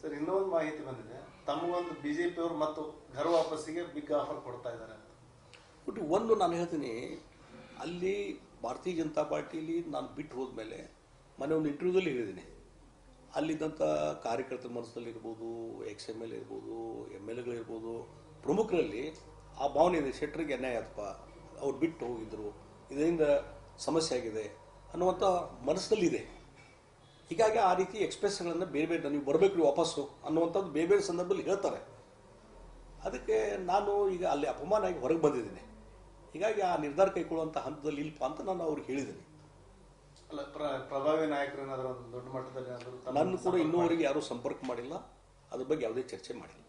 Sir ಇನ್ನೊಂದು ಮಾಹಿತಿ ಬಂದಿದೆ, ತಮಗೊಂದು ಬಿಜೆಪಿ ಅವರು ಮತ್ತು ಘರ ವಾಪಸ್ಸಿಗೆ ಬಿಗ್ ಆಫರ್ ಕೊಡ್ತಾ ಇದ್ದಾರೆ ಅಂತ. ಬಟ್ ಒಂದು ನಾನು ಹೇಳ್ತೀನಿ, ಅಲ್ಲಿ ಭಾರತೀಯ ಜನತಾ ಪಾರ್ಟಿಲಿ ನಾನು ಬಿಟ್ಟು ಹೋದ್ಮೇಲೆ ಮೊನ್ನೆ ಒಂದು ಇಂಟರ್ವ್ಯೂದಲ್ಲಿ ಹೇಳಿದ್ದೀನಿ, ಅಲ್ಲಿದ್ದಂಥ ಕಾರ್ಯಕರ್ತರ ಮನಸ್ಸಲ್ಲಿ ಇರ್ಬೋದು, XML ಇರ್ಬೋದು, MLA ಗಳಿರ್ಬೋದು, ಪ್ರಮುಖರಲ್ಲಿ ಆ ಭಾವನೆ ಇದೆ, ಶೆಟ್ಟರಿಗೆ ಅನ್ಯಾಯ ಆತಪ್ಪ, ಅವ್ರು ಬಿಟ್ಟು ಹೋಗಿದ್ರು, ಇದರಿಂದ ಸಮಸ್ಯೆ ಆಗಿದೆ ಅನ್ನುವಂಥ ಮನಸ್ಸಿನಲ್ಲಿದೆ. ಹೀಗಾಗಿ ಆ ರೀತಿ ಎಕ್ಸ್ಪ್ರೆಸ್ಗಳನ್ನು ಬೇರೆ ಬೇರೆ ನೀವು ಬರಬೇಕು ವಾಪಸ್ಸು ಅನ್ನುವಂಥದ್ದು ಬೇರೆ ಬೇರೆ ಸಂದರ್ಭದಲ್ಲಿ ಹೇಳ್ತಾರೆ. ಅದಕ್ಕೆ ನಾನು ಈಗ ಅಲ್ಲಿ ಅಪಮಾನ ಆಗಿ ಹೊರಗೆ ಬಂದಿದ್ದೀನಿ. ಹೀಗಾಗಿ ಆ ನಿರ್ಧಾರ ಕೈಗೊಳ್ಳುವಂಥ ಹಂತದಲ್ಲಿ ಇಲ್ಪ ಅಂತ ನಾನು ಅವ್ರಿಗೆ ಹೇಳಿದ್ದೀನಿ. ಅಲ್ಲ, ಪ್ರಭಾವಿ ನಾಯಕರು ಏನಾದರೂ ಒಂದು ದೊಡ್ಡ ಮಟ್ಟದಲ್ಲಿ ನಾನು ಕೂಡ ಇನ್ನೂವರೆಗೆ ಯಾರೂ ಸಂಪರ್ಕ ಮಾಡಿಲ್ಲ, ಅದ್ರ ಬಗ್ಗೆ ಯಾವುದೇ ಚರ್ಚೆ ಮಾಡಿಲ್ಲ.